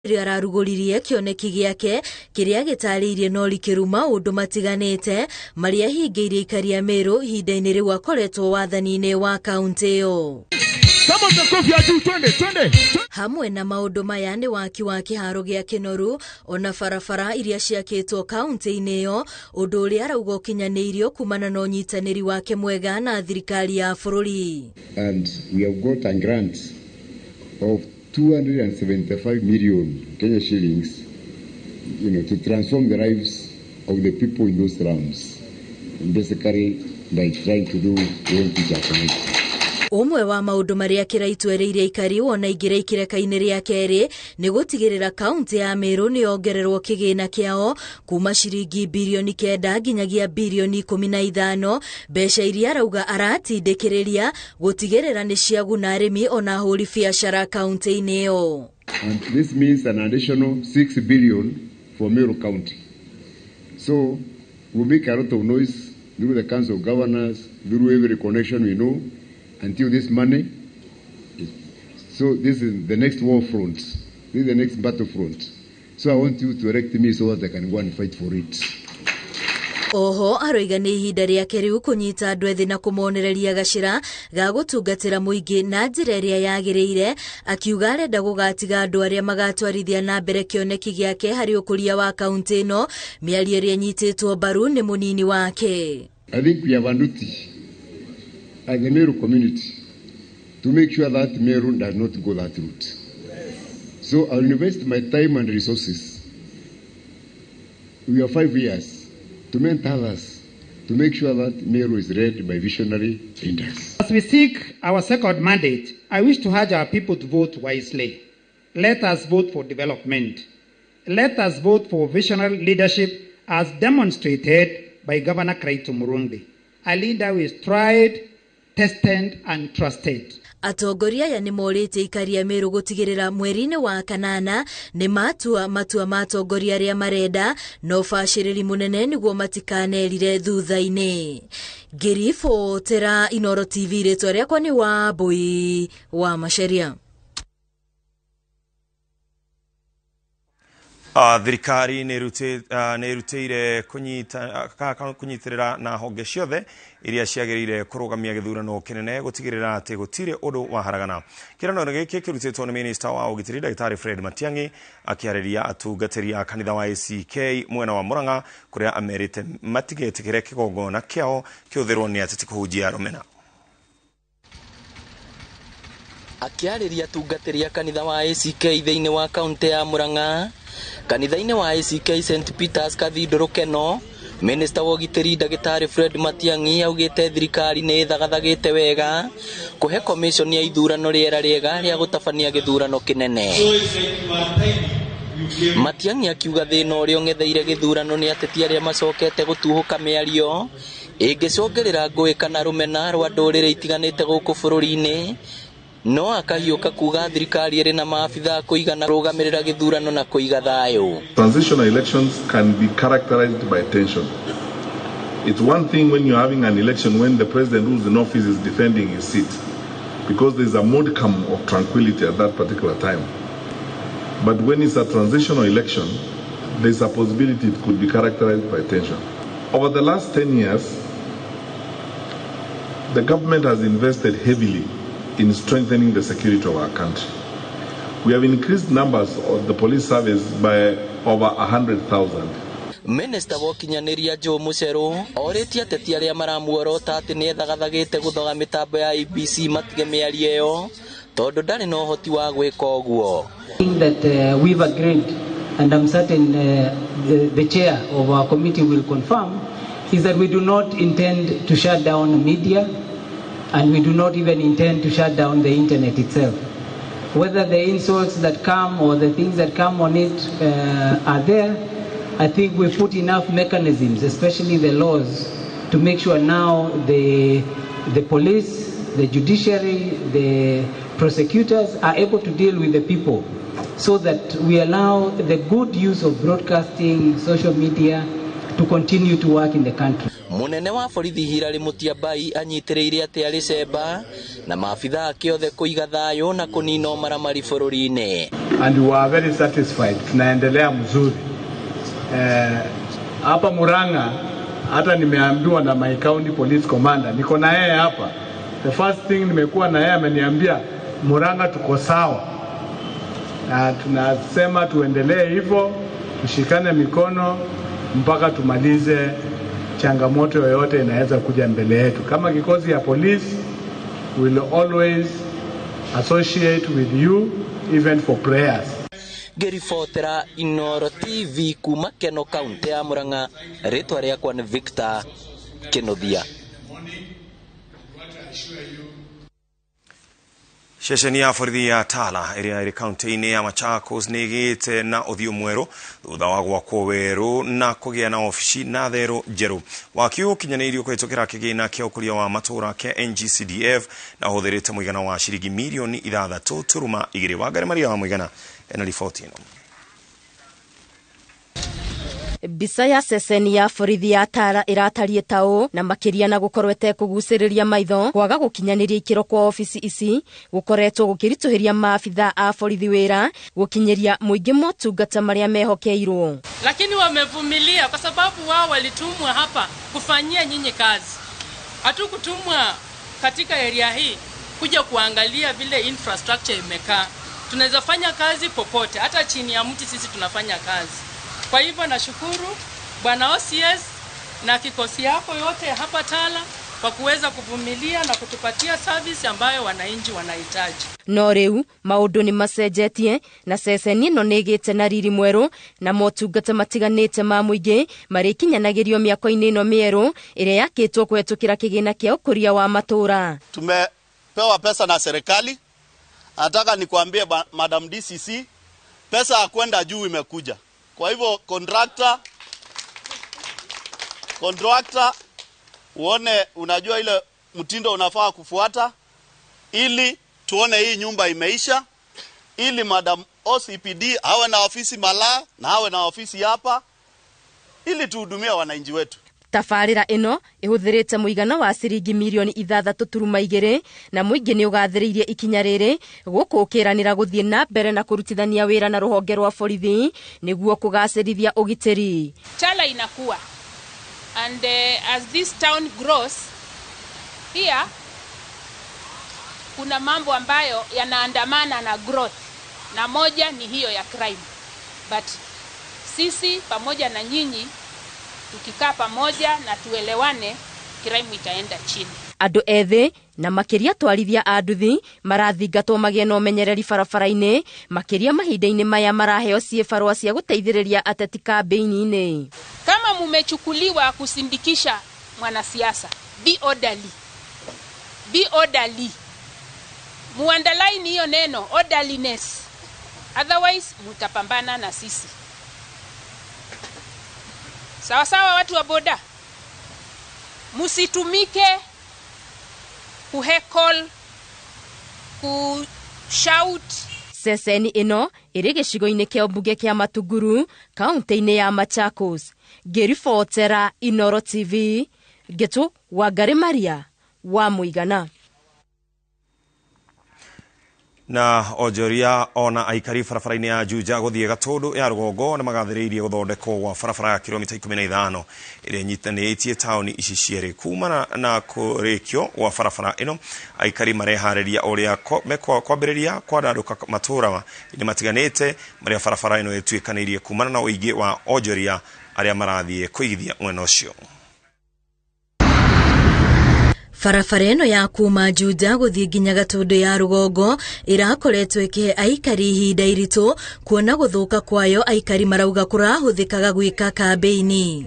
Araruguririe kioneki giake kiria gitariirie no likiruma undu matiganite maria hingeirie ikaria Meru ihinda-ini riu akoretwo wathani-ini wa kaunti iyo. Hamwe na maundu maya ni waki wa kiharo gia Kinoru ona barabara iria ciakitwo kaunti-ini iyo undu uria arauga ukinyaniirio kumana na unyitaniri wake mwega na thirikari ya bururi. And we have got a grant of 275 million Kenya shillings, to transform the lives of the people in those slums. And basically, by trying to do one thing Japanese. Umwe wa maundu maria kiraitwereirie ikari wona ingira ikireka-ini ria keri ni gutigirira kaunti ya Meru ni yongererwo kigina kiao kuma shiringi bilioni 9 nginyagia bilioni 15 mbeca iria arauga aratindikiriria gutigirira ni ciaguna arimi ona huri biashara kaunti-ini iyo. And this means an additional 6 billion for Meru County. So we make a lot of noise through the Council of Governors, through every connection we know, until this money. So this is the next war front. This is the next battlefront. So I want you to elect me so that I can go and fight for it. Oho aroiga ni ihinda riake riu kunyita andu ethi na kumonereria gacira ga gutungatira muingi na njira iria yagiriire, akiuga arenda gugatiga andu aria magatwarithia na mbere kioneki giake hari ukuria wa kaunti ino, miario iria nyititwo mbaru ni munini wake. I think we have a duty as the Meru community to make sure that Meru does not go that route. So I'll invest my time and resources. We have 5 years to mentor us, to make sure that Meru is led by visionary leaders. As we seek our second mandate, I wish to urge our people to vote wisely. Let us vote for development. Let us vote for visionary leadership as demonstrated by Governor Kraito Murundi, a leader who is tried, tested and trusted. Atongoria ya ni morite ikaria Meru gutigirira mweri-ini wa kanana ni matua matongoria aria marenda no baciriri munene niguo matikanerire thutha-ini. Ngirifo tera Inooro TV ritwa riakwa ni wa Bui wa Macharia. Thirikari nirutire kunyitirira na honge ciothe iria ciagirire kurugamia githurano kinene gutigirira ati gutire undu waharagana. Kirano giki kirutitwo ni Minister wa Ugitiri Daktari Fred Matiang'i akiariria atungatiri a kanitha wa ACK mwena wa Murang'a kuria amerite matigetikire kigongona kiao kiuthirwo ni ateti kuhunjia rumena. Akiariria atungatiri a kanitha wa ACK thiini wa kaunti ya Murang'a, kanitha-ini wa ACK St Peters Cathedral Keno, Minister wa Ugitiri Daktari Fred Matiang'i augite thirikari ni thagathagite wega kuhe commission ya ithurano riera riega ria gutabania githurano kinene. Matiang'i akiuga thina uria ungetheire githurano ni ateti aria macokete gutuhuka miario ingicongerera ngui kana rumena rwa ndurire itiganite guku bururi-ini, no akahiuka kuga thirikari iri na maafitha kuigana rugamirira githurano na kuiga thayo. Transitional elections can be characterized by tension. It's one thing when you're having an election when the president who's in office is defending his seat, because there's a modicum of tranquility at that particular time. But when it's a transitional election, there's a possibility it could be characterized by tension. Over the last 10 years, the government has invested heavily in strengthening the security of our country. We have increased numbers of the police service by over 100,000. Minister wa Kinyaniria Joe Mucheru oritie ateti aria maramuorota ati ni thagathagite guthoga mitambo ya IBC matige miario iyo tondu ndari no hoti wa gwika uguo. That we've agreed, and I'm certain the chair of our committee will confirm, is that we do not intend to shut down media, and we do not even intend to shut down the internet itself. Whether the insults that come or the things that come on it are there, I think we put enough mechanisms, especially the laws, to make sure now the police, the judiciary, the prosecutors are able to deal with the people, so that we allow the good use of broadcasting, social media to continue to work in the country. Munene wa borithi Hilary Mutyambai anyitiriire ati ari cemba na maabitha ake othe kuiga thayo na kunina ũmaramari bũrũri-inĩ. And we are very satisfied. Tunaendelea mzuri. Hapa Murang'a hata nimeambiwa na my county police commander, niko na yeye hapa. The first thing nimekuwa na yeye ameniambia Murang'a tuko sawa. Na tunasema tuendelee hivyo, tushikane mikono mpaka tumalize changamoto yoyote inaweza kuja mbele yetu. Kama kikosi ya polisi, we will always associate with you even for prayers. Ngĩribotera Inooro TV kuma Keno kaunti ya Murang'a, rĩtwa rĩakwa nĩ Victor Kĩnuthia. Ceceni ya borithi ya Tala ĩrĩa ĩrĩ kaunti-inĩ ya Machakos nĩĩgĩte na ũthiũ mwerũ thutha wa gwakwo werũ na kũgĩa na ofici na therũ njerũ. Waki ũkinyanĩirio kũhĩtũkĩra kĩgĩna kĩa ũkũria wa matũũra kĩa NGCDF na ũhũthĩrĩte mũigana wa ciringi mirioni 6.2. Wangari Maria wa mũigana ena riboti ĩno. Mbica ya ceceni ya borithi ya Tala ĩratariĩ taũ na makĩria na gũkorwo kũgucĩrĩria maitho kwaga gũkinyanĩria ikĩro kwa ofici ici gũkoretwo gũkĩritũhĩria maabitha a borithi wĩra gũkinyĩria mũingĩ motungata marĩa mehokeirwo. Lakini wamevumilia kwa sababu wao walitumwa hapa kufanyia nyinyi kazi. Hatukutumwa katika area hii kuja kuangalia vile infrastructure imekaa. Tunaweza fanya kazi popote, hata chini ya mti sisi tunafanya kazi. Kwa hivyo nashukuru Bwana OCS na kikosi yako yote hapa Tala kwa kuweza kuvumilia na kutupatia service ambayo wananchi wanahitaji. No rĩu maũndũ nĩ macenjetie na ceceni ĩno nĩĩgĩte na riri mwerũ na motungata matiganĩte ma mũingĩ marĩkinyanagĩrio mĩako-inĩ ĩno mĩerũ ĩrĩa yakĩtwo kũhetũkĩra kĩgĩna kĩa ũkũria wa matũũra. Tumepewa pesa na serikali. Nataka nikwambie Madam DCC, pesa ya kwenda juu imekuja. Kwa hivyo contractor uone, unajua ile mtindo unafaa kufuata ili tuone hii nyumba imeisha, ili Madam OCPD awe na ofisi Malaa na awe na ofisi hapa ili tuhudumia wananchi wetu. Tabarĩra ĩno ĩhũthĩrĩte mũigana wa ciringi mirioni 6.2 na mũingĩ nĩ ũgathĩrĩirie ikinya rĩrĩ gũkũ ũkĩranĩra gũthiĩ na mbere na kũrutithania wĩra na rũhonge rwa borithi nĩguo kũgacĩrithia ũgitĩri. Tala inakuwa and as this town grows here kuna mambo ambayo yanaandamana na growth na moja ni hiyo ya crime, but sisi pamoja na nyinyi tukikaa pamoja na tuelewane, crime itaenda chini. Andũ ethĩ na makĩria twarithia a nduthi marathingatwo magĩe na ũmenyereri barabara-inĩ makĩria mahinda-inĩ maya maraheo ciĩbarũa cia gũteithĩrĩria ateti kambĩini-inĩ. Kama mumechukuliwa kusindikisha mwanasiasa, be orderly. Be orderly. Muandalaini hiyo neno orderliness. Otherwise mutapambana na sisi. Sawa sawa watu wa boda. Musitumike kuhekol, kushout. Ceceni ĩno ĩrĩ gĩcigo-inĩ kĩa ũmbunge kĩa Matunguru, kaunti-inĩ ya Machakos. Ngĩribotera Inooro TV, Getu Wangari Maria wa mũigana. Na onjoria ona aikari barabara-inĩ ya Juja gũthiĩ Gatũndũ ya rũgongo na magathĩrĩirie gũthondekwo gwa barabara ya kilomita 15 ĩrĩa nyitanĩtie taũni ici cierĩ. Kumana na kũrĩkio gwa barabara ĩno, aikari mareharĩria ũrĩa kwambĩrĩria kwanandũka matũũra matiganĩte marĩa barabara ĩno ĩtuĩkanĩirie kumana na ũingĩ wa onjoria arĩa marathiĩ kũigithia mwena ũcio. Barabara ĩno ya kuma Juja gũthiĩ nginya Gatũndũ ya rũgongo ĩrakoretwo ĩkĩhe aikari ihinda iritũ kuona gũthũka kwayo. Aikari marauga kũrahũthĩkaga gwĩka kambĩini.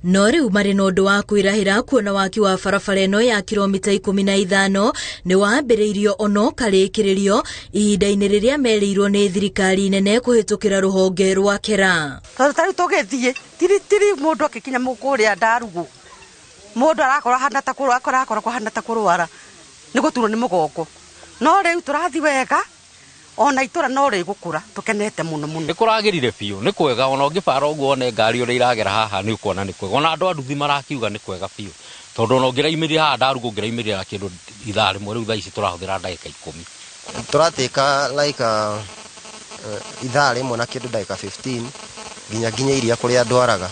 No rĩu marĩ na ũndũ wa kwĩrahĩra kuona waki wa barabara ĩno ya kilomita 15 nĩ wambĩrĩirio ona ũkarĩkĩrĩrio ihinda-inĩ rĩrĩa merĩirwo nĩ thirikari nene kũhĩtũkĩra rũhonge rwa Kera. Tari tũgĩthiĩ tiri mũndũ akĩkinya mũkũrĩa Ndarugu, mũndũ arakora hana ta kũrwara nĩ gũturwo nĩ mũgongo. No rĩu tũrathi wega ona itũra no rĩgũkũra tũkenete mũno mũno. Nĩkũragĩrire biũ, nĩ kwega ona ũngĩbara ũguo one ngari ũrĩa iragera haha nĩ ũkuona nĩ kwega. Ona andũ a nduthi marakiuga nĩ kwega biũ. tondu no ngiraimirira ha ndarugo ngiraimirira kindu ithaa rimwe riu thaa ici turahuthira ndagika 10 turatika like ithaa rimwe na kindu ndagika 15 nginya iria kuria ndwaraga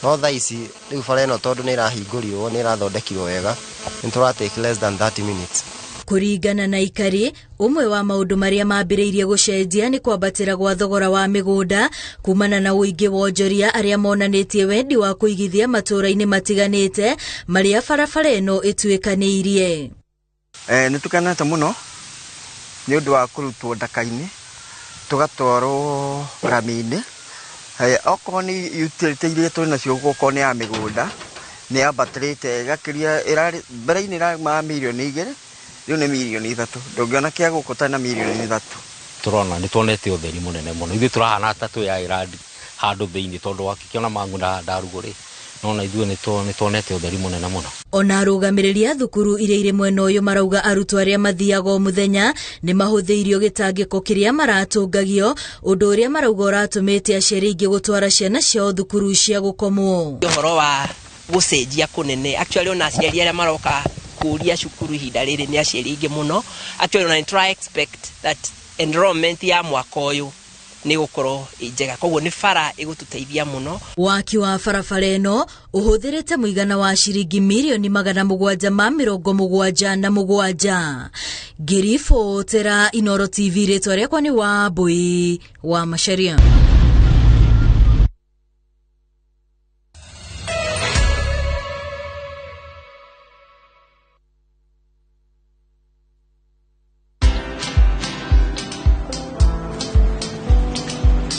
no thaa ici riu bara ino tondu ni irahingũrirwo ni irathondekirwo wega ni turatake less than 30 minutes. Kuringana na Ikari, umwe wa maundu maria mambiriirie gucenjia ni kwambatira gwa thogora wa migunda kumana na uingi wa onjoria aria monanitie wendi wa kuigithia matura-ini matiganite maria barabara ino ituikaniirie. Ni tukanete muno ni undu wa kurutwo ndaka-ini tugatwarwo rami-ini okorwo ni utility iria turi nacio gũkorwo ni ya migunda ni ambatirite gakiria mbere-ini ira milioni 2 riu ni milioni 3 ndungiona kia gukuta na milioni 3 turona ni tuonete utheri munene muno ithu turahana tatu ya iradi handu thiini tondu wakikiona mangunda ndaruguri nona ithu ni tuonete utheri munene muno. Ona arũgamĩrĩri a thukuru iria irĩ mwena ũyũ marauga arutwo arĩa mathiaga o mũthenya nĩ mahũthĩirio gĩtangĩko kĩrĩa maratũngagio ũndũ ũrĩa marauga ũratũmĩte aciari aingĩ gũtwara ciana ciao thukuru cia gũkomwo. Ũhoro wa gũcenjia kũnene actually ona aciari arĩa maroka kuria cukuru ihinda rĩrĩ nĩ aciari aingĩ mũno actually ona try expect that enrollment ya mwaka ũyũ ni gukorwo njega koguo ni bara igututeithia muno. Waki wa barabara ino uhuthirite muigana wa ciringi milioni 777. Girifo tera Inooro TV retwa rekwa ni wa Bui wa Macharia.